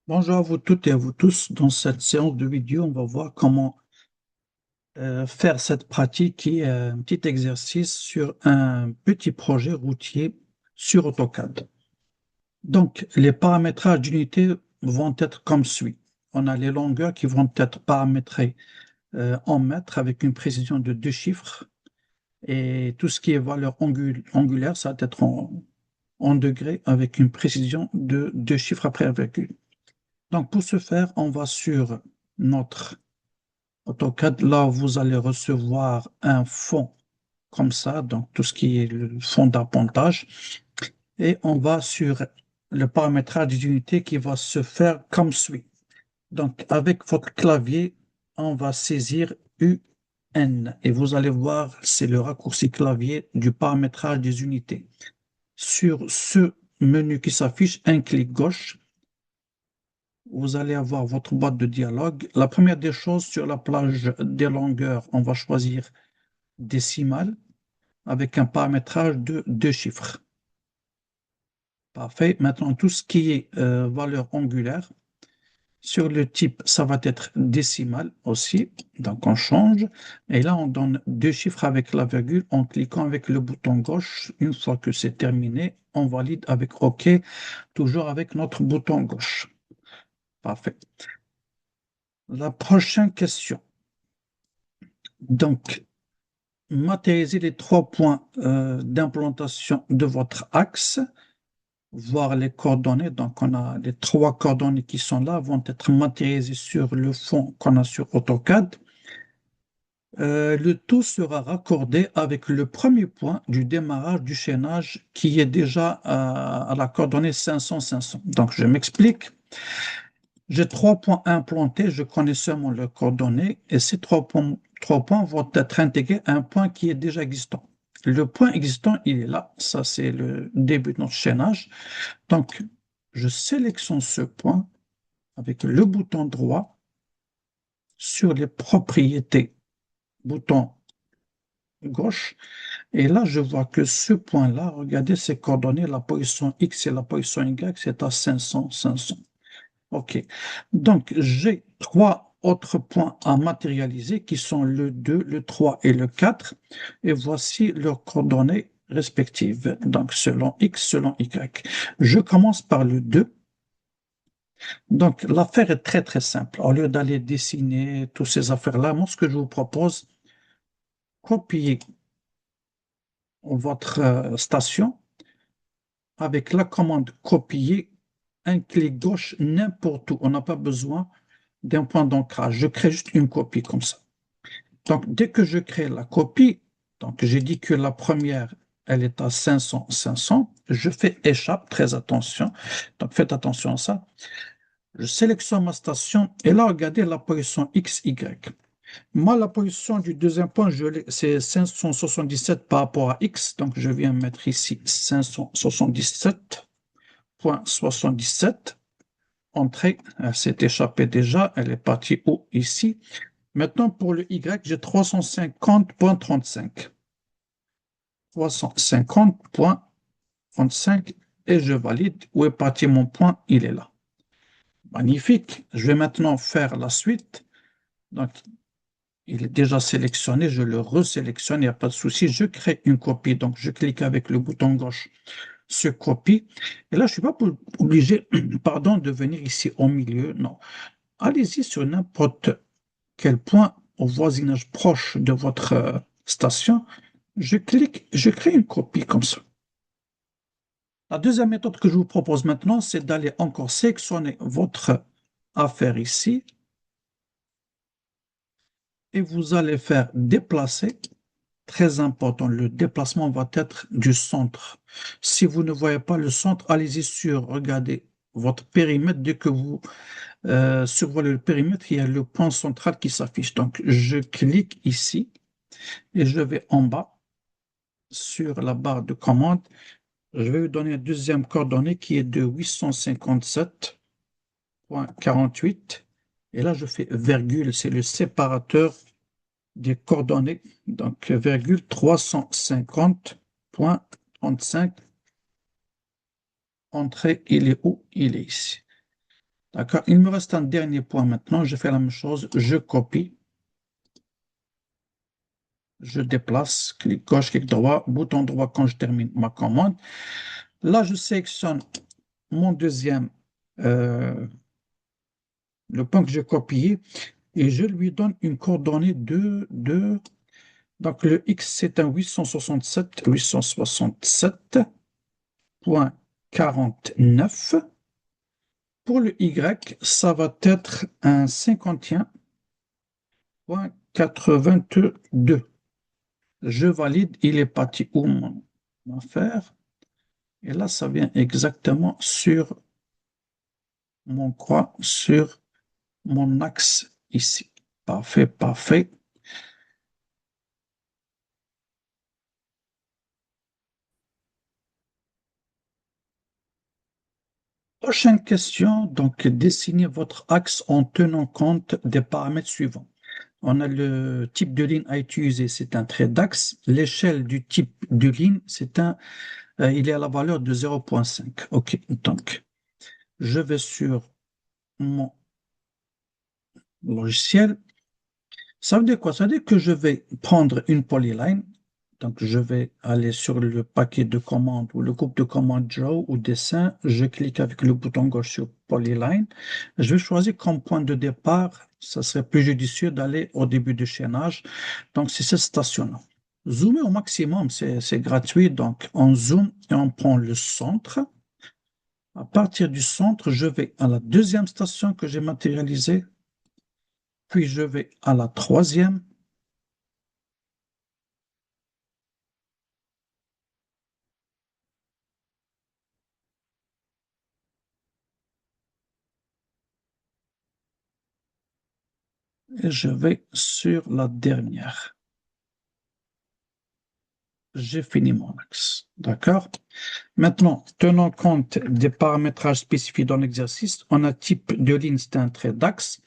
Bonjour à vous toutes et à vous tous. Dans cette séance de vidéo, on va voir comment faire cette pratique qui est un petit exercice sur un petit projet routier sur AutoCAD. Donc, les paramétrages d'unité vont être comme suit. On a les longueurs qui vont être paramétrées en mètres avec une précision de deux chiffres et tout ce qui est valeur angulaire, ça va être en degrés avec une précision de deux chiffres après la virgule. Donc, pour ce faire, on va sur notre AutoCAD. Là, vous allez recevoir un fond comme ça, donc tout ce qui est le fond d'appontage. Et on va sur le paramétrage d'unité qui va se faire comme suit. Donc, avec votre clavier, on va saisir UN. Et vous allez voir, c'est le raccourci clavier du paramétrage des unités. Sur ce menu qui s'affiche, un clic gauche, vous allez avoir votre boîte de dialogue. La première des choses, sur la plage des longueurs, on va choisir décimale avec un paramétrage de deux chiffres. Parfait. Maintenant, tout ce qui est valeur angulaire, sur le type, ça va être décimal aussi. Donc, on change. Et là, on donne deux chiffres avec la virgule en cliquant avec le bouton gauche. Une fois que c'est terminé, on valide avec OK, toujours avec notre bouton gauche. Parfait. La prochaine question. Donc, matérialiser les trois points d'implantation de votre axe, voir les coordonnées. Donc, on a les trois coordonnées qui sont là, vont être matérialisées sur le fond qu'on a sur AutoCAD. Le tout sera raccordé avec le premier point du démarrage du chaînage qui est déjà à la coordonnée 500-500. Donc, je m'explique. J'ai trois points implantés, je connais seulement leurs coordonnées, et ces trois points vont être intégrés à un point qui est déjà existant. Le point existant, il est là, ça c'est le début de notre chaînage. Donc, je sélectionne ce point avec le bouton droit sur les propriétés, bouton gauche, et là je vois que ce point-là, regardez ses coordonnées, la position X et la position Y, c'est à 500-500. OK. Donc, j'ai trois autres points à matérialiser qui sont le 2, le 3 et le 4. Et voici leurs coordonnées respectives. Donc, selon X, selon Y. Je commence par le 2. Donc, l'affaire est très, très simple. Au lieu d'aller dessiner toutes ces affaires-là, moi, ce que je vous propose, copier votre station avec la commande copier, un clic gauche n'importe où. On n'a pas besoin d'un point d'ancrage. Je crée juste une copie comme ça. Donc, dès que je crée la copie, donc j'ai dit que la première, elle est à 500-500. Je fais échappe, très attention. Donc, faites attention à ça. Je sélectionne ma station et là, regardez la position X, Y. Moi, la position du deuxième point, c'est 577 par rapport à X. Donc, je viens mettre ici 577.77. Entrée, elle s'est échappée déjà. Elle est partie où? Ici. Maintenant, pour le Y, j'ai 350.35. 350.35 et je valide. Où est parti mon point? Il est là. Magnifique. Je vais maintenant faire la suite. Donc, il est déjà sélectionné. Je le resélectionne. Il n'y a pas de souci. Je crée une copie. Donc, je clique avec le bouton gauche sur copie. Et là, je ne suis pas obligé, pardon, de venir ici au milieu. Non. Allez-y sur n'importe quel point au voisinage proche de votre station. Je clique, je crée une copie comme ça. La deuxième méthode que je vous propose maintenant, c'est d'aller encore sélectionner votre affaire ici et vous allez faire déplacer. Très important, le déplacement va être du centre. Si vous ne voyez pas le centre, allez-y sur, regardez votre périmètre. Dès que vous survolez le périmètre, il y a le point central qui s'affiche. Donc, je clique ici et je vais en bas sur la barre de commande. Je vais lui donner une deuxième coordonnée qui est de 857.48. Et là, je fais virgule, c'est le séparateur des coordonnées. Donc, virgule 350.35. Entrée, il est où? Il est ici. D'accord? Il me reste un dernier point maintenant. Je fais la même chose. Je copie, je déplace, clic gauche, clic droit, bouton droit quand je termine ma commande. Là, je sélectionne mon deuxième, le point que j'ai copié, et je lui donne une coordonnée de donc le X, c'est un 867.49. Pour le Y, ça va être un 51.82. Je valide, il est parti où mon affaire? Et là, ça vient exactement sur mon croix, sur mon axe ici. Parfait, parfait. Prochaine question, donc dessinez votre axe en tenant compte des paramètres suivants. On a le type de ligne à utiliser, c'est un trait d'axe. L'échelle du type de ligne, il est à la valeur de 0,5. OK, donc je vais sur mon logiciel. Ça veut dire quoi? Ça veut dire que je vais prendre une polyline. Donc, je vais aller sur le paquet de commandes ou le groupe de commandes Draw ou dessin. Je clique avec le bouton gauche sur Polyline. Je vais choisir comme point de départ. Ça serait plus judicieux d'aller au début du chaînage. Donc, c'est cette station-là. Zoomer au maximum, c'est gratuit. Donc, on zoome et on prend le centre. À partir du centre, je vais à la deuxième station que j'ai matérialisée. Puis, je vais à la troisième. Et je vais sur la dernière. J'ai fini mon axe. D'accord? Maintenant, tenant compte des paramétrages spécifiés dans l'exercice, on a type de ligne, c'est un trait d'axe.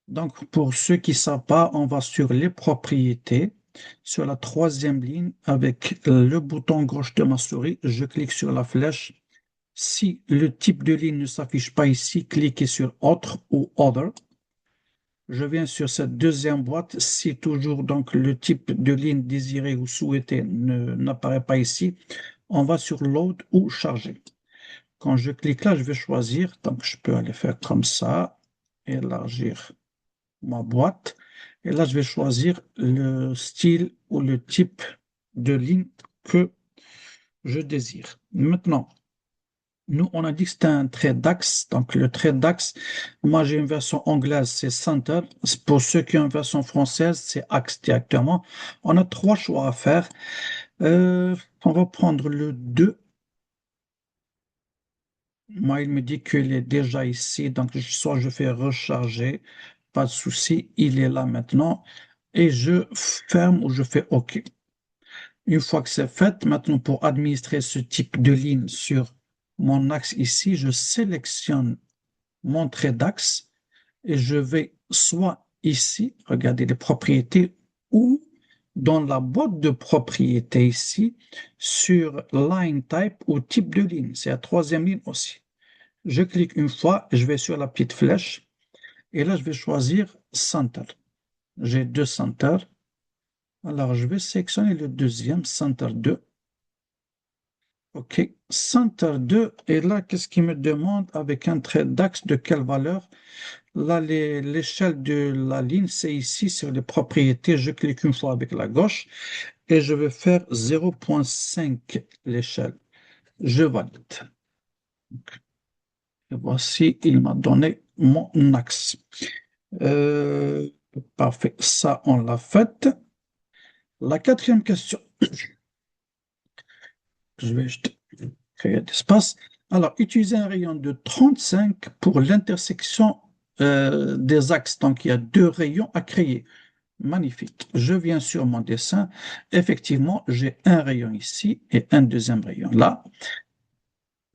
Donc, pour ceux qui ne savent pas, on va sur les propriétés, sur la troisième ligne, avec le bouton gauche de ma souris, je clique sur la flèche. Si le type de ligne ne s'affiche pas ici, cliquez sur Autre ou Other. Je viens sur cette deuxième boîte. Si toujours donc le type de ligne désiré ou souhaité n'apparaît pas ici, on va sur Load ou Charger. Quand je clique là, je vais choisir. Donc, je peux aller faire comme ça, élargir ma boîte. Et là, je vais choisir le style ou le type de ligne que je désire. Maintenant, nous, on a dit que c'était un trait d'axe. Donc, le trait d'axe, moi, j'ai une version anglaise, c'est center. Pour ceux qui ont une version française, c'est axe directement. On a trois choix à faire. On va prendre le 2. Moi, il me dit qu'il est déjà ici. Donc, soit je fais recharger, pas de souci, il est là maintenant. Et je ferme ou je fais OK. Une fois que c'est fait, maintenant, pour administrer ce type de ligne sur mon axe ici, je sélectionne mon trait d'axe et je vais soit ici, regardez les propriétés, ou dans la boîte de propriétés ici, sur Line Type ou type de ligne. C'est la troisième ligne aussi. Je clique une fois, je vais sur la petite flèche et là, je vais choisir Center. J'ai deux Center. Alors, je vais sélectionner le deuxième, Center 2. OK, Center 2. Et là, qu'est-ce qu'il me demande avec un trait d'axe de quelle valeur? Là, l'échelle de la ligne, c'est ici sur les propriétés. Je clique une fois avec la gauche et je vais faire 0,5 l'échelle. Je valide. Et voici, il m'a donné mon axe. Euh, Parfait, ça, on l'a fait. La quatrième question, je vais juste créer d'espace. Alors, utiliser un rayon de 35 pour l'intersection des axes. Donc, il y a deux rayons à créer. Magnifique. Je viens sur mon dessin. Effectivement, j'ai un rayon ici et un deuxième rayon là.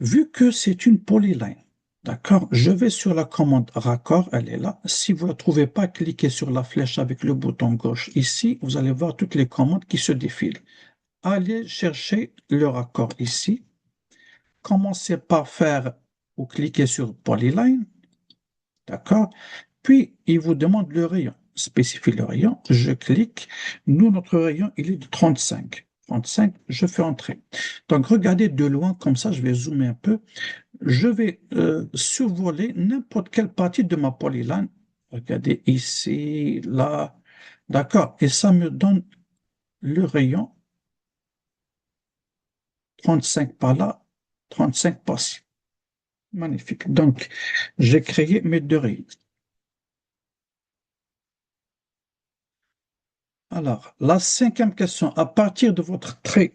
Vu que c'est une polyline, d'accord, je vais sur la commande raccord, elle est là. Si vous ne la trouvez pas, cliquez sur la flèche avec le bouton gauche ici. Vous allez voir toutes les commandes qui se défilent. Allez chercher le raccord ici. Commencez par faire ou cliquer sur polyline. D'accord? Puis, il vous demande le rayon. Spécifie le rayon. Je clique. Nous, notre rayon, il est de 35. 35, je fais entrer. Donc, regardez de loin, comme ça, je vais zoomer un peu. Je vais survoler n'importe quelle partie de ma polyline. Regardez ici, là. D'accord. Et ça me donne le rayon 35 par là, 35 par-ci. Magnifique. Donc, j'ai créé mes deux rayons. Alors, la cinquième question. À partir de votre trait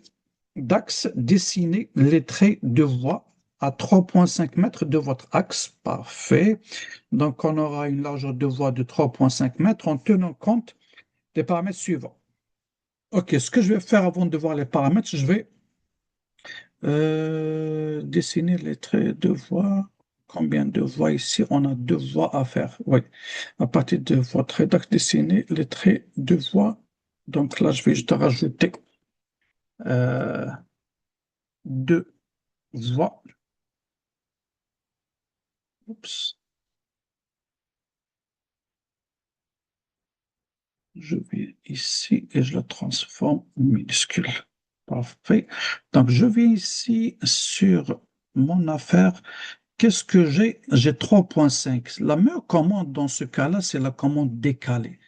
d'axe, dessinez les traits de voie à 3,5 mètres de votre axe. Parfait. Donc, on aura une largeur de voie de 3,5 mètres en tenant compte des paramètres suivants. OK, ce que je vais faire avant de voir les paramètres, je vais dessiner les traits de voie. Combien de voies ici? On a deux voies à faire. Oui. À partir de votre trait d'axe, dessiner les traits de voie. Donc là, je vais juste rajouter euh, deux voies. Oups. Je vais ici et je la transforme en minuscule. Parfait. Donc, je vais ici sur mon affaire. Qu'est-ce que j'ai? J'ai 3,5. La meilleure commande dans ce cas-là, c'est la commande décalée.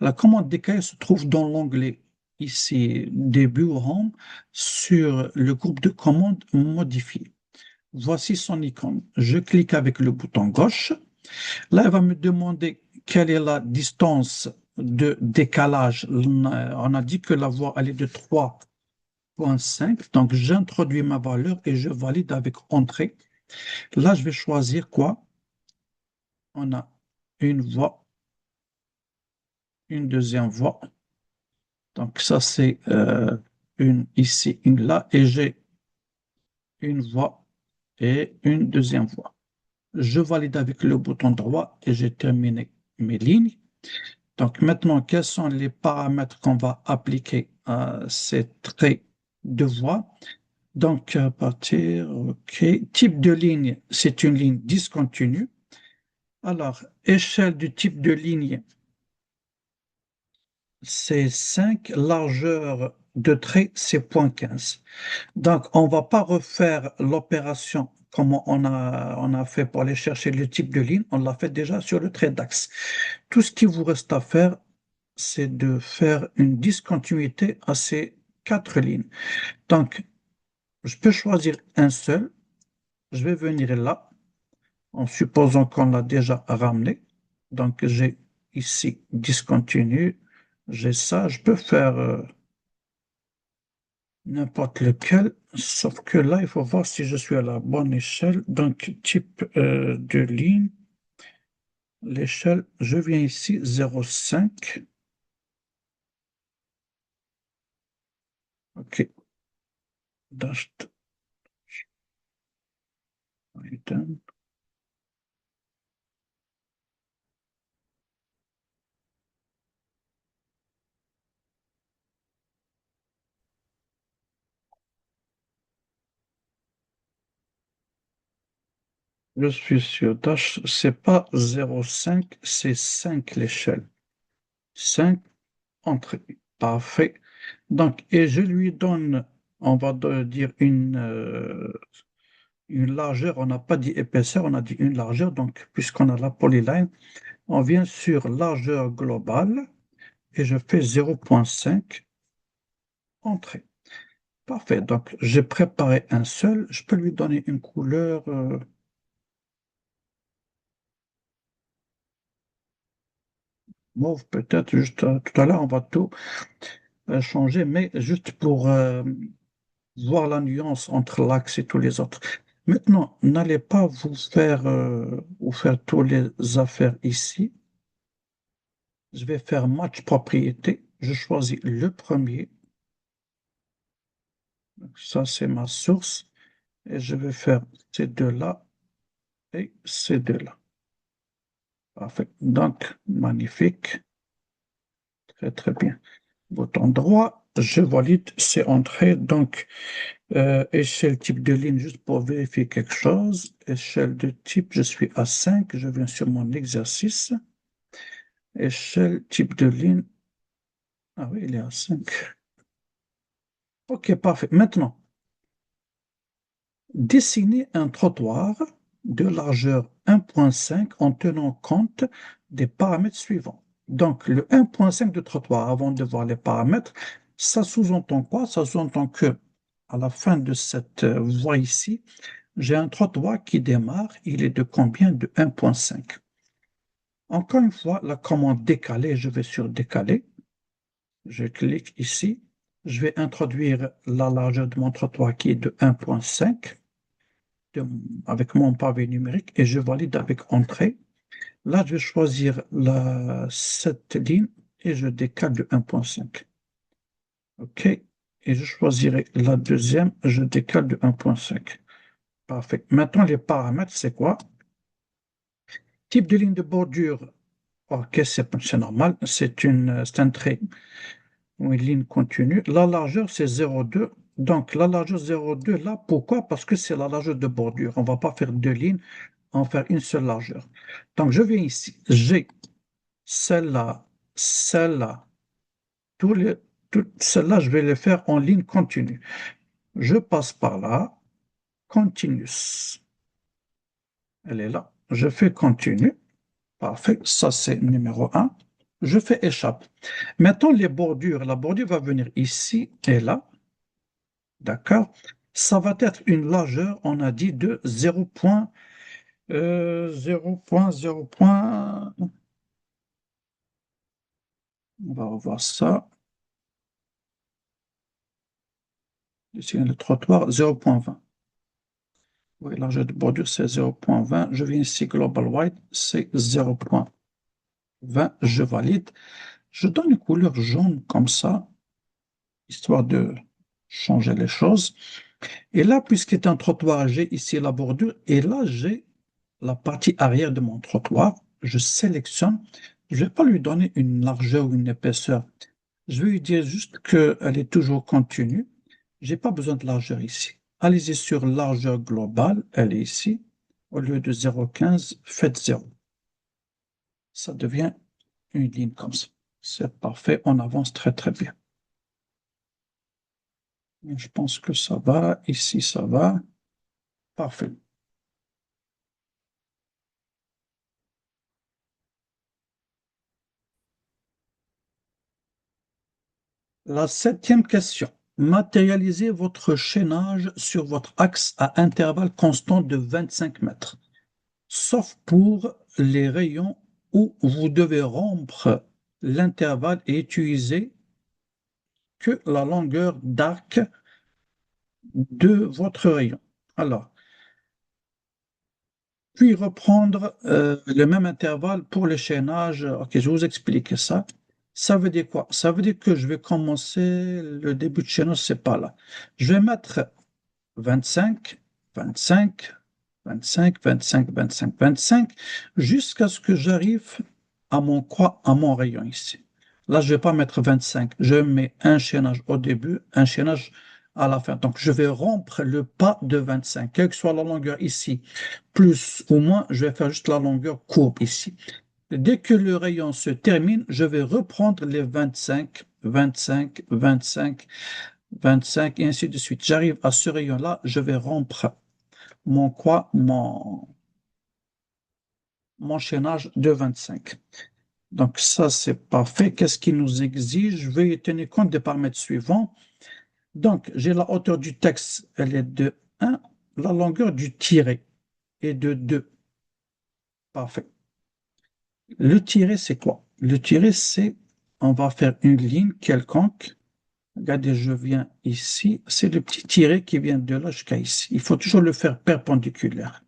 La commande décalée se trouve dans l'onglet ici, début Home, sur le groupe de commandes modifié. Voici son icône. Je clique avec le bouton gauche. Là, elle va me demander quelle est la distance de décalage. On a dit que la voie elle est de 3,5. Donc, j'introduis ma valeur et je valide avec Entrée. Là, je vais choisir quoi? On a une voie, une deuxième voie. Donc, ça, c'est une ici, une là. Et j'ai une voie et une deuxième voie. Je valide avec le bouton droit et j'ai terminé mes lignes. Donc maintenant, quels sont les paramètres qu'on va appliquer à ces traits de voie? Donc à partir, OK. Type de ligne, c'est une ligne discontinue. Alors, échelle du type de ligne, c'est 5. Largeur de trait, c'est 0,15. Donc, on ne va pas refaire l'opération comme on a fait pour aller chercher le type de ligne. On l'a fait déjà sur le trait d'axe. Tout ce qui vous reste à faire, c'est de faire une discontinuité à ces quatre lignes. Donc, je peux choisir un seul. Je vais venir là, en supposant qu'on l'a déjà ramené. Donc, j'ai ici discontinu. J'ai ça. Je peux faire n'importe lequel, sauf que là, il faut voir si je suis à la bonne échelle. Donc, type de ligne, l'échelle, je viens ici, 0,5. OK. Dash item. Je suis sur Dash, c'est pas 0,5, c'est 5 l'échelle. 5 entrées. Parfait. Donc, et je lui donne, on va dire une largeur, on n'a pas dit épaisseur, on a dit une largeur. Donc, puisqu'on a la polyline, on vient sur largeur globale et je fais 0,5 entrée. Parfait. Donc, j'ai préparé un seul. Je peux lui donner une couleur mauve, peut-être. Juste tout à l'heure, on va tout changer, mais juste pour voir la nuance entre l'axe et tous les autres. Maintenant, n'allez pas vous faire toutes les affaires ici. Je vais faire match propriété. Je choisis le premier. Ça, c'est ma source. Et je vais faire ces deux-là et ces deux-là. Parfait. Donc, magnifique. Très, très bien. Bouton droit. Je valide, c'est entré. Donc, échelle type de ligne, juste pour vérifier quelque chose. Échelle de type, je suis à 5. Je viens sur mon exercice. Échelle type de ligne. Ah oui, il est à 5. OK, parfait. Maintenant, dessiner un trottoir de largeur 1,5 en tenant compte des paramètres suivants. Donc, le 1,5 de trottoir, avant de voir les paramètres, ça sous-entend quoi? Ça sous-entend que à la fin de cette voie ici, j'ai un trottoir qui démarre. Il est de combien? De 1,5. Encore une fois, la commande décaler, je vais sur décaler. Je clique ici. Je vais introduire la largeur de mon trottoir qui est de 1,5 avec mon pavé numérique et je valide avec entrée. Là, je vais choisir cette ligne et je décale de 1,5. OK. Et je choisirai la deuxième, je décale de 1,5. Parfait. Maintenant, les paramètres, c'est quoi? Type de ligne de bordure. OK, c'est normal. C'est un trait ou une ligne continue. La largeur, c'est 0,2. Donc, la largeur 0,2, là, pourquoi? Parce que c'est la largeur de bordure. On ne va pas faire deux lignes, en faire une seule largeur. Donc, je viens ici. J'ai celle-là, celle-là. Toutes celles-là, je vais les faire en ligne continue. Je passe par là. Continuous. Elle est là. Je fais continue. Parfait. Ça, c'est numéro 1. Je fais échappe. Maintenant, les bordures. La bordure va venir ici et là. D'accord? Ça va être une largeur, on a dit, de 0,0. On va revoir ça. Ici, le trottoir, 0,20. Oui, largeur de bordure, c'est 0,20. Je viens ici, Global White, c'est 0,20. Je valide. Je donne une couleur jaune comme ça, histoire de changer les choses. Et là, puisqu'il est un trottoir, j'ai ici la bordure. Et là, j'ai la partie arrière de mon trottoir. Je sélectionne. Je ne vais pas lui donner une largeur ou une épaisseur. Je vais lui dire juste qu'elle est toujours continue. Je n'ai pas besoin de largeur ici. Allez-y sur largeur globale. Elle est ici. Au lieu de 0,15, faites 0. Ça devient une ligne comme ça. C'est parfait. On avance très, très bien. Je pense que ça va. Ici, ça va. Parfait. La septième question. Matérialisez votre chaînage sur votre axe à intervalle constant de 25 mètres, sauf pour les rayons où vous devez rompre l'intervalle et utiliser que la longueur d'arc de votre rayon. Alors, puis reprendre le même intervalle pour le chaînage. Ok, je vais vous expliquer ça. Ça veut dire quoi? Ça veut dire que je vais commencer le début de chaînage, c'est pas là. Je vais mettre 25, 25, 25, 25, 25, 25, jusqu'à ce que j'arrive à mon rayon ici. Là, je ne vais pas mettre 25. Je mets un chaînage au début, un chaînage à la fin. Donc, je vais rompre le pas de 25. Quelle que soit la longueur ici, plus ou moins, je vais faire juste la longueur courbe ici. Dès que le rayon se termine, je vais reprendre les 25, 25, 25, 25 et ainsi de suite. J'arrive à ce rayon-là, je vais rompre mon quoi, mon chaînage de 25. Donc ça, c'est parfait. Qu'est-ce qu'il nous exige? Je vais tenir compte des paramètres suivants. Donc, j'ai la hauteur du texte, elle est de 1. La longueur du tiret est de 2. Parfait. Le tiret, c'est quoi? Le tiret, c'est, on va faire une ligne quelconque. Regardez, je viens ici. C'est le petit tiret qui vient de là jusqu'à ici. Il faut toujours le faire perpendiculaire.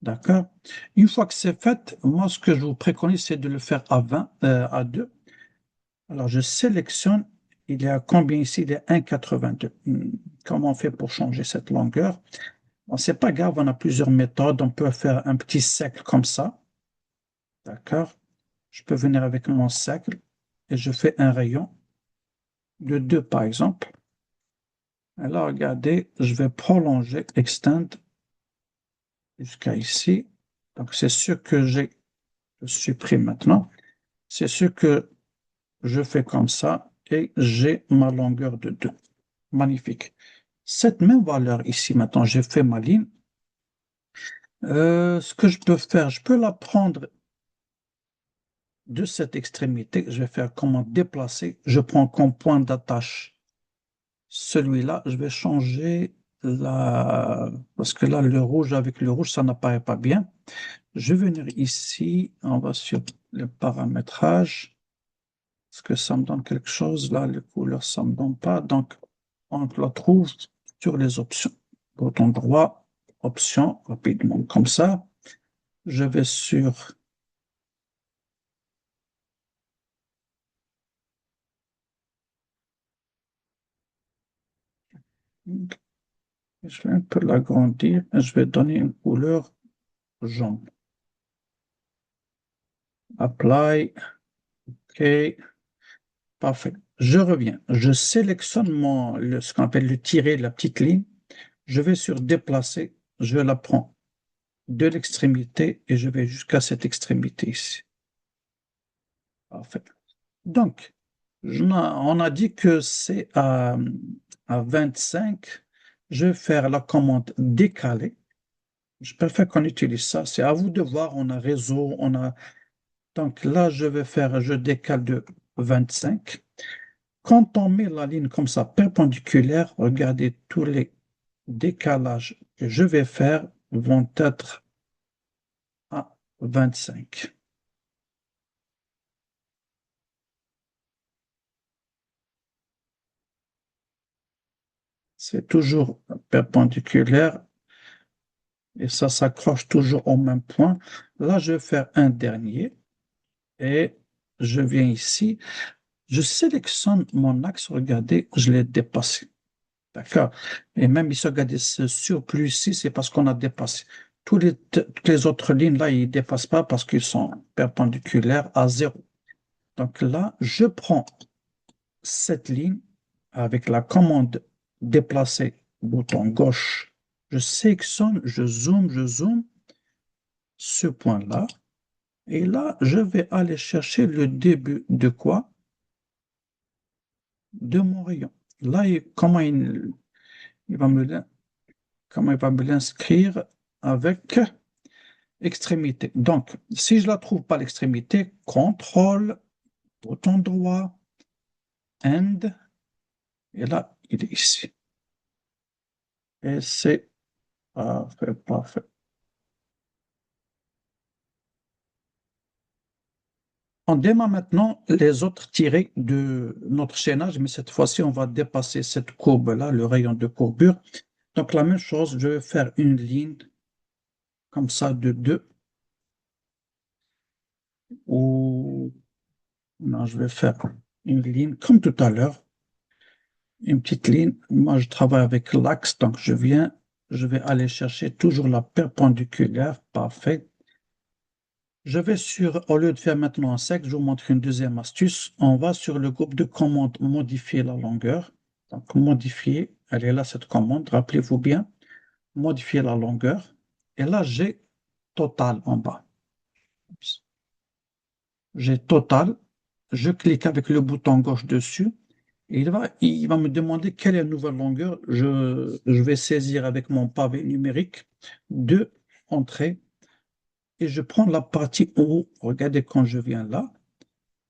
D'accord? Une fois que c'est fait, moi, ce que je vous préconise, c'est de le faire à 20, à 2. Alors, je sélectionne. Il est à combien ici? Il est à 1,82. Comment on fait pour changer cette longueur? Bon, c'est pas grave, on a plusieurs méthodes. On peut faire un petit cercle comme ça. D'accord? Je peux venir avec mon cercle et je fais un rayon. de 2 par exemple. Et là, regardez, je vais prolonger, extend jusqu'à ici. Donc, c'est ce que je supprime maintenant. C'est ce que je fais comme ça et j'ai ma longueur de 2. Magnifique. Cette même valeur ici, maintenant, j'ai fait ma ligne. Ce que je peux faire, je peux la prendre de cette extrémité. Je vais faire comment déplacer. Je prends comme point d'attache celui-là. Je vais changer la... Parce que là, le rouge avec le rouge, ça n'apparaît pas bien. Je vais venir ici. On va sur le paramétrage. Est-ce que ça me donne quelque chose? Là, les couleurs, ça ne me donne pas. Donc, on la trouve sur les options. Bouton droit, options, rapidement, comme ça. Je vais sur... Je vais un peu l'agrandir et je vais donner une couleur jaune. Apply, OK, parfait. Je reviens. Je sélectionne ce qu'on appelle le tiret, la petite ligne. Je vais sur déplacer. Je la prends de l'extrémité et je vais jusqu'à cette extrémité ici. Parfait. Donc, on a dit que c'est à 25. Je vais faire la commande décaler. Je préfère qu'on utilise ça. C'est à vous de voir. On a réseau, on a. Donc là, je décale de 25. Quand on met la ligne comme ça perpendiculaire, regardez tous les décalages que je vais faire vont être à 25. C'est toujours perpendiculaire et ça s'accroche toujours au même point. Là, je vais faire un dernier et je viens ici. Je sélectionne mon axe. Regardez, je l'ai dépassé. D'accord? Et même ici, regardez, ce surplus ici, c'est parce qu'on a dépassé. Toutes les autres lignes, là, ils ne dépassent pas parce qu'ils sont perpendiculaires à 0. Donc là, je prends cette ligne avec la commande déplacer, bouton gauche. Je sélectionne, je zoome ce point-là. Et là, je vais aller chercher le début de quoi? De mon rayon. Là, il va me, comment il va me l'inscrire avec extrémité. Donc, si je ne la trouve pas l'extrémité, contrôle, bouton droit, end, et là, il est ici. Et c'est parfait, parfait. On démarre maintenant les autres tirés de notre chaînage, mais cette fois-ci, on va dépasser cette courbe-là, le rayon de courbure. Donc, la même chose, je vais faire une ligne comme ça de 2, ou non, je vais faire une ligne comme tout à l'heure, une petite ligne. Moi, je travaille avec l'axe, donc je vais aller chercher toujours la perpendiculaire, parfait. Je vais au lieu de faire maintenant un sec, je vous montre une deuxième astuce. On va sur le groupe de commandes modifier la longueur. Donc, modifier, elle est là cette commande, rappelez-vous bien, modifier la longueur. Et là, j'ai total en bas. J'ai total. Je clique avec le bouton gauche dessus. Et il va me demander quelle est la nouvelle longueur. Je vais saisir avec mon pavé numérique de entrée et je prends la partie en haut. Regardez quand je viens là.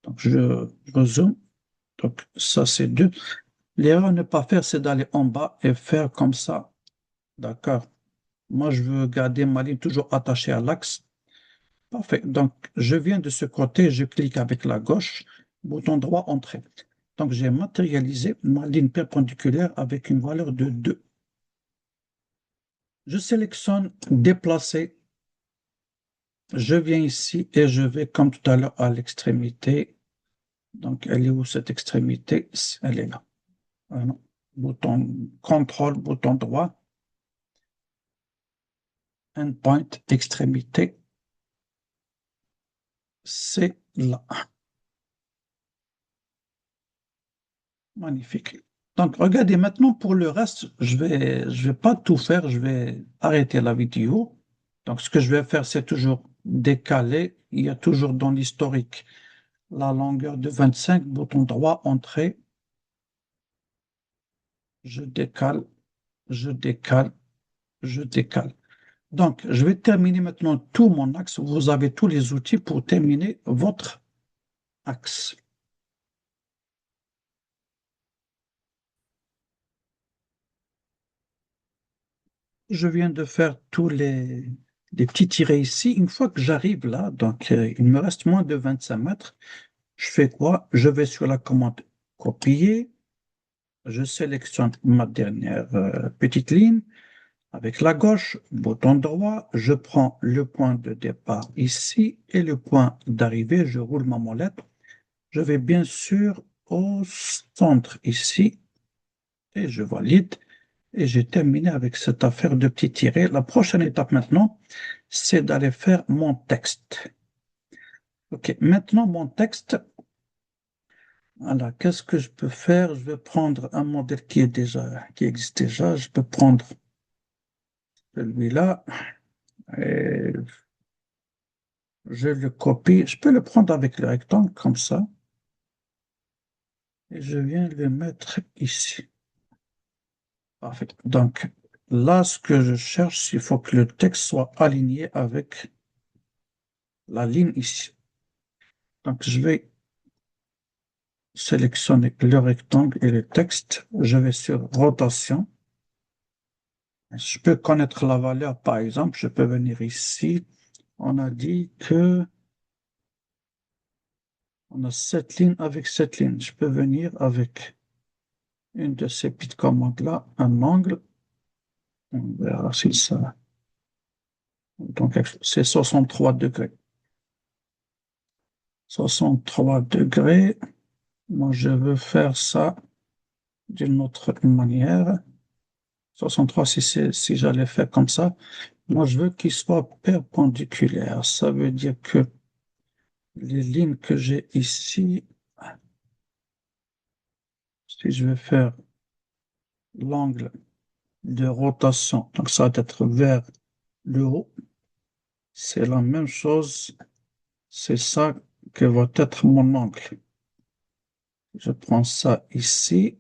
Donc je zoome. Donc ça c'est 2. L'erreur à ne pas faire, c'est d'aller en bas et faire comme ça. D'accord. Moi, je veux garder ma ligne toujours attachée à l'axe. Parfait. Donc, je viens de ce côté, je clique avec la gauche, bouton droit, entrée. Donc, j'ai matérialisé ma ligne perpendiculaire avec une valeur de 2. Je sélectionne déplacer. Je viens ici et je vais, comme tout à l'heure, à l'extrémité. Donc, elle est où cette extrémité? Elle est là. Ah non. Bouton contrôle, bouton droit, endpoint, extrémité. C'est là. Magnifique. Donc, regardez maintenant pour le reste, je vais pas tout faire, je vais arrêter la vidéo. Donc, ce que je vais faire, c'est toujours décaler. Il y a toujours dans l'historique la longueur de 25, bouton droit, entrée. Je décale, je décale, je décale. Donc, je vais terminer maintenant tout mon axe. Vous avez tous les outils pour terminer votre axe. Je viens de faire tous les petits tirets ici. Une fois que j'arrive là, donc il me reste moins de 25 mètres, je fais quoi? Je vais sur la commande copier. Je sélectionne ma dernière petite ligne. Avec la gauche, bouton droit, je prends le point de départ ici et le point d'arrivée. Je roule ma molette. Je vais bien sûr au centre ici et je valide. Et j'ai terminé avec cette affaire de petits tirets. La prochaine étape maintenant, c'est d'aller faire mon texte. OK, maintenant mon texte. Voilà, qu'est-ce que je peux faire? Je vais prendre un modèle qui existe déjà. Je peux prendre celui-là et je le copie. Je peux le prendre avec le rectangle comme ça et je viens le mettre ici. Parfait. Donc là, ce que je cherche, il faut que le texte soit aligné avec la ligne ici. Donc je vais sélectionner le rectangle et le texte. Je vais sur rotation. Je peux connaître la valeur, par exemple, je peux venir ici. On a dit que on a cette ligne avec cette ligne. Je peux venir avec une de ces petites commandes-là, un angle. On verra si ça. Donc, c'est 63 degrés. 63 degrés. Moi, je veux faire ça d'une autre manière. 63, si j'allais faire comme ça, moi, je veux qu'il soit perpendiculaire. Ça veut dire que les lignes que j'ai ici, si je vais faire l'angle de rotation, donc ça va être vers le haut, c'est la même chose, c'est ça que va être mon angle. Je prends ça ici,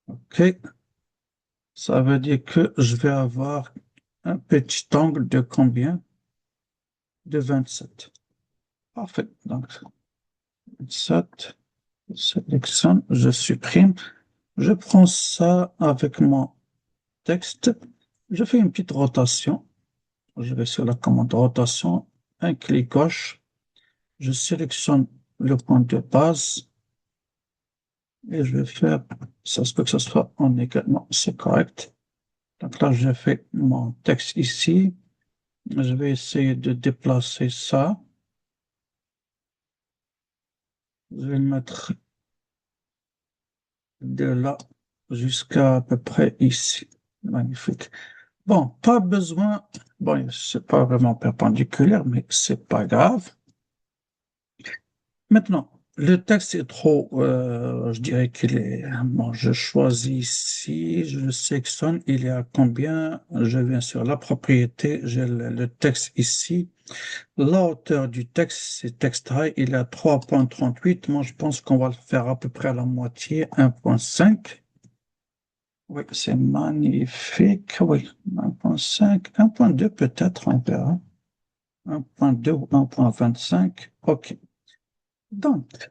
ok, ça veut dire que je vais avoir un petit angle de combien? De 27. Parfait, donc 27, je sélectionne, je supprime, je prends ça avec mon texte, je fais une petite rotation. Je vais sur la commande rotation, un clic gauche, je sélectionne le point de base et je vais faire, ça se peut que ce soit en également, c'est correct. Donc là, je fais mon texte ici. Je vais essayer de déplacer ça. Je vais le mettre de là jusqu'à à peu près ici. Magnifique. Bon, pas besoin, bon, c'est pas vraiment perpendiculaire, mais c'est pas grave. Maintenant, le texte est trop, je dirais qu'il est, bon, je choisis ici, je le sélectionne, il est à combien? Je viens sur la propriété, j'ai le texte ici. La hauteur du texte, c'est text height, il est à 3,38. Moi, je pense qu'on va le faire à peu près à la moitié, 1,5. Oui, c'est magnifique. Oui, 1,5, 1,2 peut-être, on verra. 1,2 ou 1,25. OK. Donc,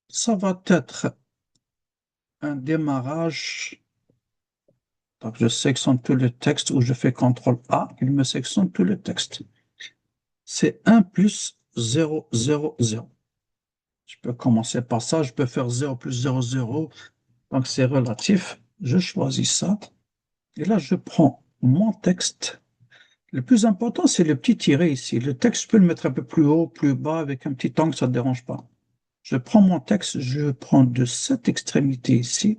ça va être un démarrage. Donc, je sélectionne tout le texte ou je fais CTRL A, il me sélectionne tout le texte. C'est 1 plus 0, 0, 0. Je peux commencer par ça, je peux faire 0 plus 0, 0. Donc, c'est relatif. Je choisis ça. Et là, je prends mon texte. Le plus important, c'est le petit tiret ici. Le texte, je peux le mettre un peu plus haut, plus bas, avec un petit angle, ça ne dérange pas. Je prends mon texte, je prends de cette extrémité ici.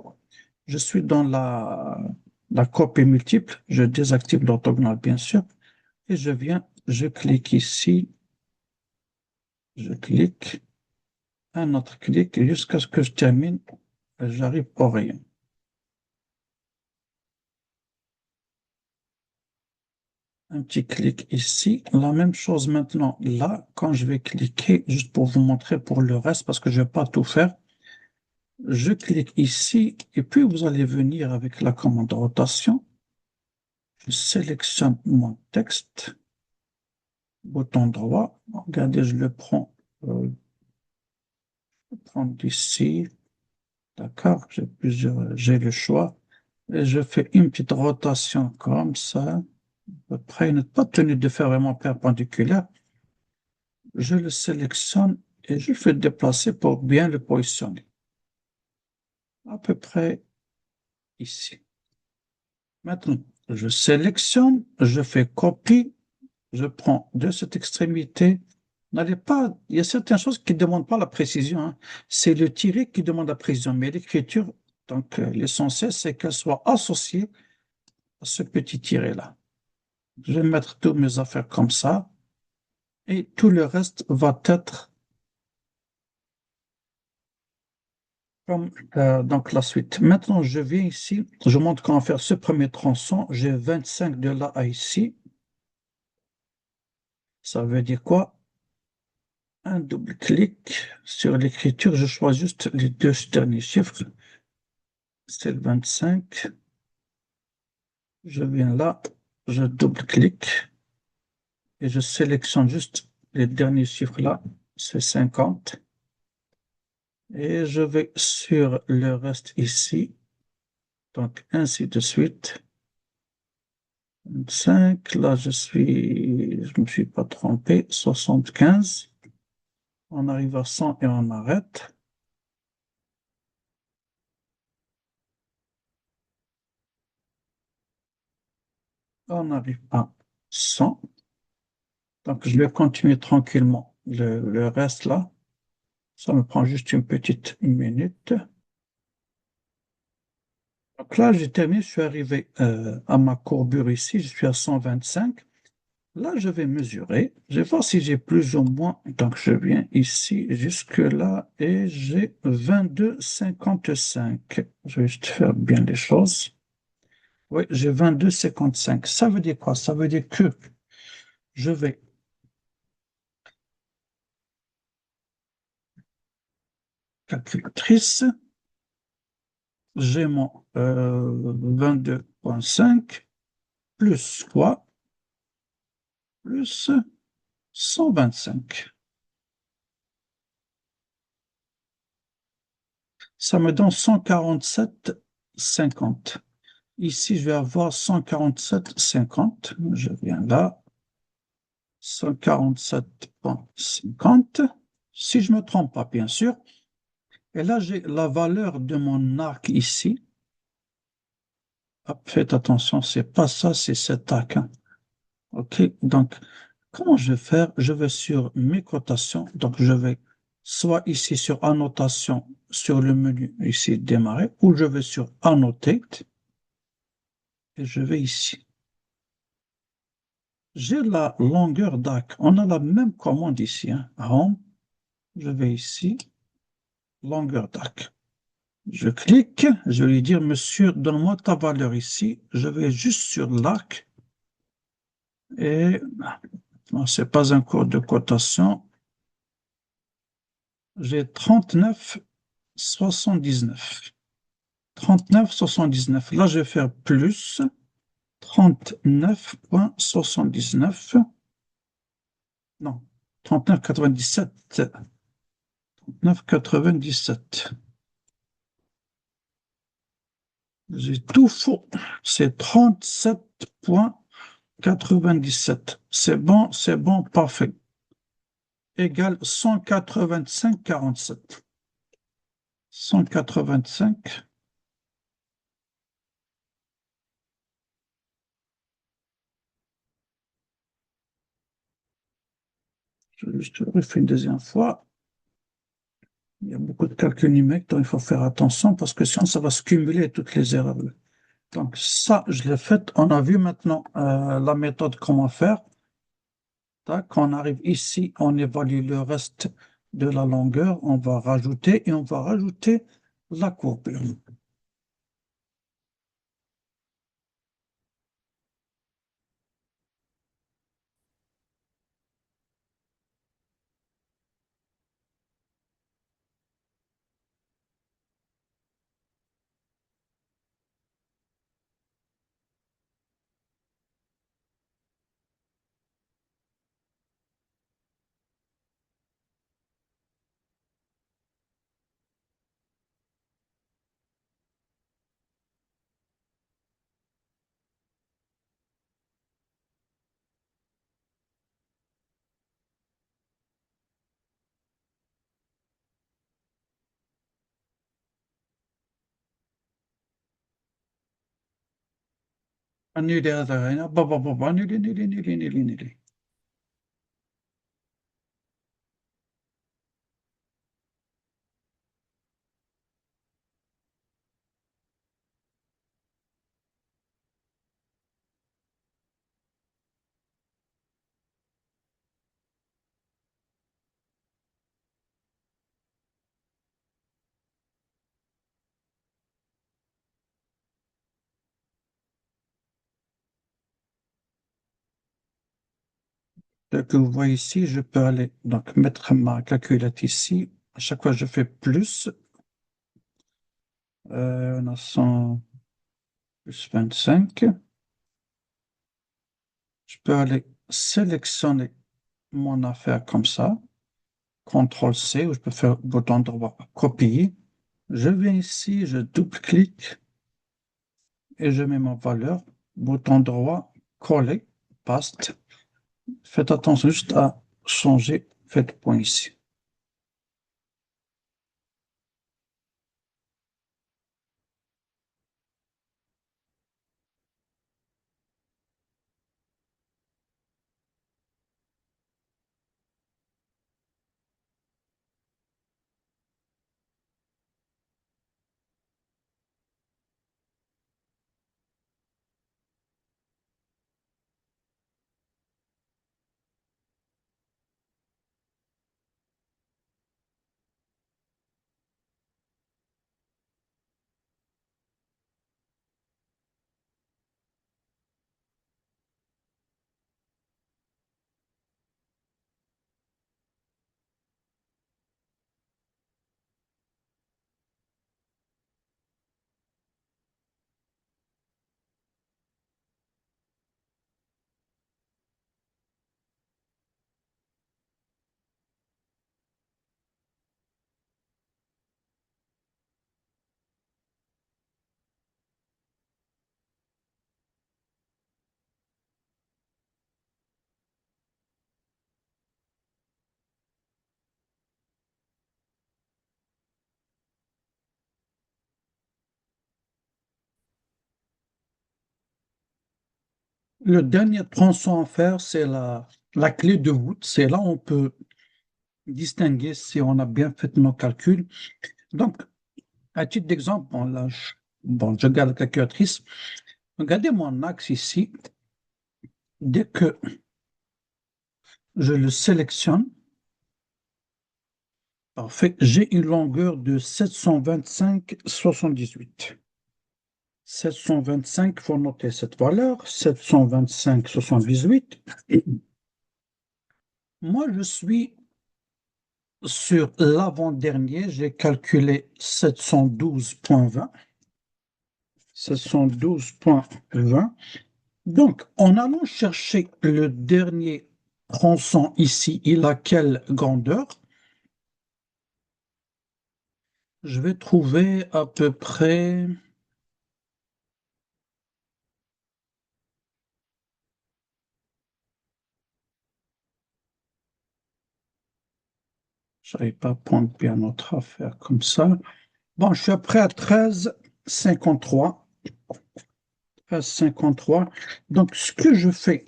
Je suis dans la copie multiple. Je désactive l'orthogonale, bien sûr. Et je viens, je clique ici. Je clique. un autre clic jusqu'à ce que je termine. J'arrive au rayon. Un petit clic ici. La même chose maintenant là, quand je vais cliquer, juste pour vous montrer pour le reste, parce que je ne vais pas tout faire. Je clique ici et puis vous allez venir avec la commande rotation. Je sélectionne mon texte, bouton droit. Regardez, je le prends, d'ici. D'accord, j'ai le choix. Et je fais une petite rotation comme ça. À peu près, il n'est pas tenu de faire vraiment perpendiculaire. Je le sélectionne et je fais déplacer pour bien le positionner. À peu près ici. Maintenant, je sélectionne, je fais copie, je prends de cette extrémité. N'allez pas, il y a certaines choses qui ne demandent pas la précision, hein. C'est le tiret qui demande la précision, mais l'écriture, donc l'essentiel, c'est qu'elle soit associée à ce petit tiret-là. Je vais mettre toutes mes affaires comme ça et tout le reste va être comme donc la suite. Maintenant, je viens ici, je montre comment faire ce premier tronçon. J'ai 25 de là à ici. Ça veut dire quoi? Un double clic sur l'écriture, je choisis juste les deux derniers chiffres. C'est le 25. Je viens là, je double-clique et je sélectionne juste les derniers chiffres là, c'est 50. Et je vais sur le reste ici, donc ainsi de suite. 25, là je me suis pas trompé, 75. On arrive à 100 et on arrête. On arrive à 100. Donc je vais continuer tranquillement le reste là. Ça me prend juste une petite minute. Donc là, j'ai terminé, je suis arrivé à ma courbure ici, je suis à 125. Là, je vais mesurer, je vais voir si j'ai plus ou moins. Donc, je viens ici jusque-là et j'ai 22,55. Je vais juste faire bien les choses. Oui, j'ai 22,55. Ça veut dire quoi? Ça veut dire que je vais calculatrice, j'ai mon 22,5 plus quoi? Plus 125. Ça me donne 147,50. Ici, je vais avoir 147,50. Je viens là. 147,50. Si je ne me trompe pas, bien sûr. Et là, j'ai la valeur de mon arc ici. Hop, faites attention, c'est pas ça, c'est cet arc, hein. OK, donc, comment je vais faire? Je vais sur mes cotations. Donc, je vais soit ici sur annotation, sur le menu ici démarrer, ou je vais sur annotate et je vais ici. J'ai la longueur d'arc. On a la même commande ici, hein. Home, je vais ici, longueur d'arc. Je clique, je vais lui dire, monsieur, donne-moi ta valeur ici. Je vais juste sur l'arc et non, c'est pas un cours de cotation. J'ai 39,79. 39,79. Là, je vais faire plus 39,79. Non, 39,97. 39,97. J'ai tout faux. C'est 37,97. C'est bon, parfait. Égal 185,47. 185. Je vais juste le refaire une deuxième fois. Il y a beaucoup de calculs numériques, donc il faut faire attention parce que sinon ça va se cumuler toutes les erreurs. Donc ça, je l'ai fait. On a vu maintenant la méthode comment faire. Tac, on arrive ici, on évalue le reste de la longueur, on va rajouter et on va rajouter la courbure. Annuler, annuler, annuler, annuler, annuler, annuler. Ce que vous voyez ici, je peux aller donc mettre ma calculette ici. À chaque fois, je fais plus. On a 100 plus 25. Je peux aller sélectionner mon affaire comme ça. CTRL C, ou je peux faire bouton droit, copier. Je viens ici, je double-clique et je mets ma valeur. Bouton droit, coller, paste. Faites attention juste à changer, faites point ici. Le dernier tronçon à faire, c'est la clé de voûte. C'est là où on peut distinguer si on a bien fait nos calculs. Donc, à titre d'exemple, bon, là, je garde la calculatrice. Regardez mon axe ici. Dès que je le sélectionne, parfait, j'ai une longueur de 725,78. 725, il faut noter cette valeur, 725,78. Moi, je suis sur l'avant-dernier, j'ai calculé 712,20. 712,20. Donc, en allant chercher le dernier tronçon ici, il a quelle grandeur? Je vais trouver à peu près, je n'arrive pas à prendre bien notre affaire comme ça. Bon, je suis à près à 13,53. 13,53. Donc, ce que je fais,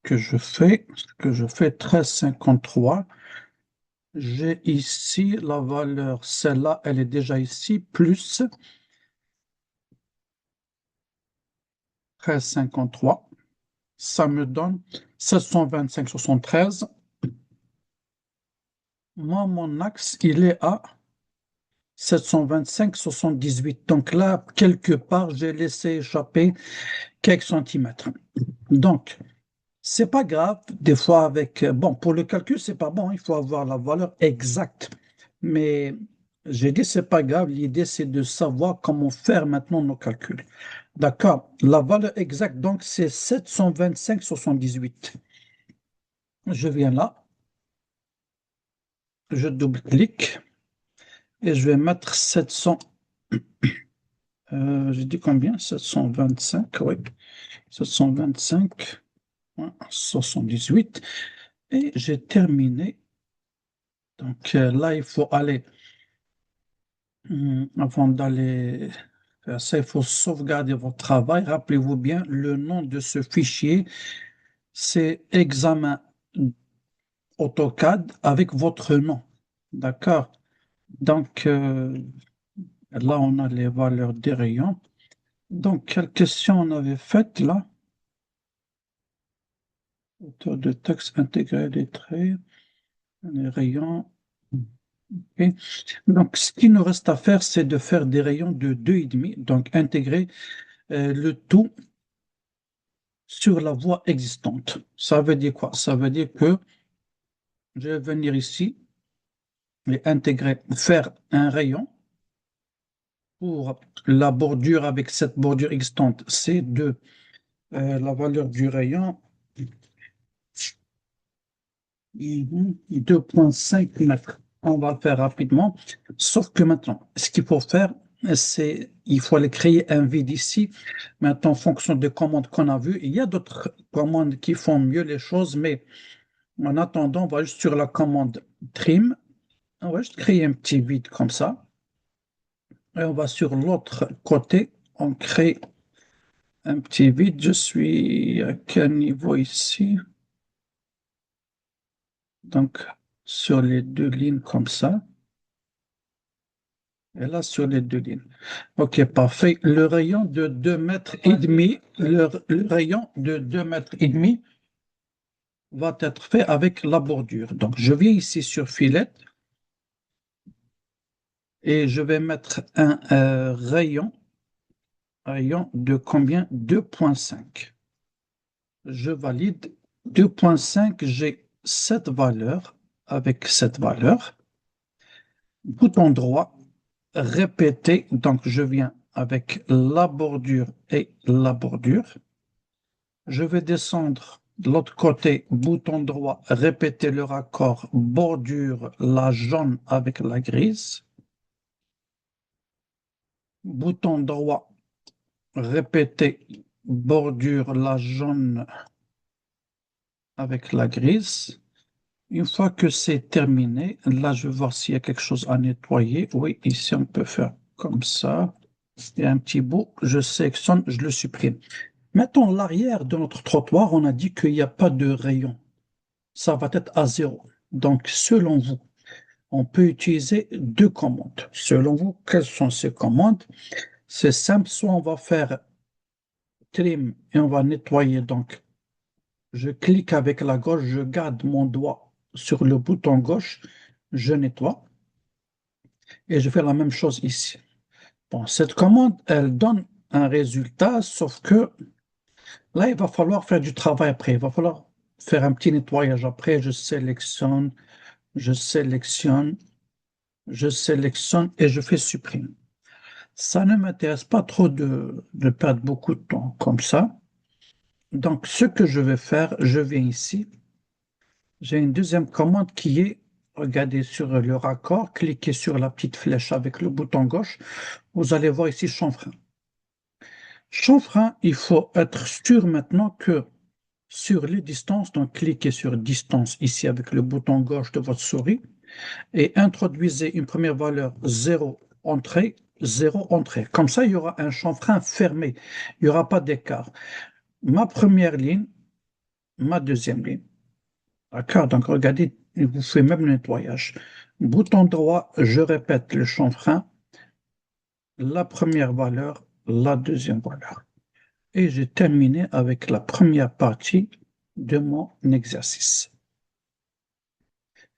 13,53. J'ai ici la valeur, celle-là, elle est déjà ici, plus 13,53. Ça me donne 725,73. Moi, mon axe, il est à 725,78. Donc là, quelque part, j'ai laissé échapper quelques centimètres. Donc, c'est pas grave. Des fois, bon, pour le calcul, c'est pas bon. Il faut avoir la valeur exacte. Mais j'ai dit, c'est pas grave. L'idée, c'est de savoir comment faire maintenant nos calculs. D'accord. La valeur exacte, donc, c'est 725,78. Je viens là, je double-clique et je vais mettre 700. J'ai dit combien? 725, oui. 725,78. Et j'ai terminé. Donc là, il faut aller, avant d'aller faire ça, il faut sauvegarder votre travail. Rappelez-vous bien, le nom de ce fichier, c'est examen AutoCAD avec votre nom. D'accord? Donc là, on a les valeurs des rayons. Donc, quelle question on avait faite là? Hauteur de texte intégré des traits, les rayons. Ok. Donc, ce qu'il nous reste à faire, c'est de faire des rayons de 2,5, donc intégrer le tout sur la voie existante. Ça veut dire quoi? Ça veut dire que je vais venir ici et intégrer, faire un rayon pour la bordure avec cette bordure existante. C'est de la valeur du rayon 2,5 mètres. On va le faire rapidement. Sauf que maintenant, ce qu'il faut faire, c'est il faut aller créer un vide ici. Maintenant, en fonction des commandes qu'on a vues, il y a d'autres commandes qui font mieux les choses, mais en attendant, on va juste sur la commande trim. On va juste créer un petit vide comme ça. Et on va sur l'autre côté, on crée un petit vide. Je suis à quel niveau ici? Donc, sur les deux lignes comme ça. Et là, sur les deux lignes. OK, parfait. Le rayon de 2 mètres et demi, le rayon de 2 mètres et demi va être fait avec la bordure. Donc, je viens ici sur filet et je vais mettre un rayon de combien? 2,5. Je valide 2,5. J'ai cette valeur avec cette valeur. Bouton droit, répéter. Donc, je viens avec la bordure et la bordure. Je vais descendre de l'autre côté, bouton droit, répéter le raccord bordure, la jaune avec la grise. Bouton droit, répéter bordure, la jaune avec la grise. Une fois que c'est terminé, là, je vais voir s'il y a quelque chose à nettoyer. Oui, ici, on peut faire comme ça. Il y a un petit bout, je sélectionne, je le supprime. Maintenant, l'arrière de notre trottoir, on a dit qu'il n'y a pas de rayon. Ça va être à 0. Donc, selon vous, on peut utiliser deux commandes. Selon vous, quelles sont ces commandes? C'est simple, soit on va faire trim et on va nettoyer. Donc, je clique avec la gauche, je garde mon doigt sur le bouton gauche, je nettoie et je fais la même chose ici. Bon, cette commande, elle donne un résultat, sauf que là, il va falloir faire du travail après. Il va falloir faire un petit nettoyage après. Je sélectionne, je sélectionne et je fais supprimer. Ça ne m'intéresse pas trop de perdre beaucoup de temps comme ça. Donc, ce que je vais faire, je viens ici. J'ai une deuxième commande qui est, regardez sur le raccord, cliquez sur la petite flèche avec le bouton gauche. Vous allez voir ici chanfrein. Chanfrein, il faut être sûr maintenant que sur les distances, donc cliquez sur distance ici avec le bouton gauche de votre souris et introduisez une première valeur 0 entrée, 0 entrée. Comme ça, il y aura un chanfrein fermé. Il n'y aura pas d'écart. Ma première ligne, ma deuxième ligne. D'accord? Donc, regardez, il vous fait même le nettoyage. Bouton droit, je répète le chanfrein, la première valeur, la deuxième valeur. et j'ai terminé avec la première partie de mon exercice.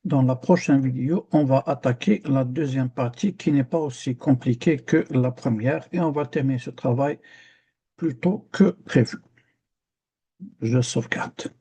Dans la prochaine vidéo, on va attaquer la deuxième partie qui n'est pas aussi compliquée que la première et on va terminer ce travail plus tôt que prévu. Je sauvegarde.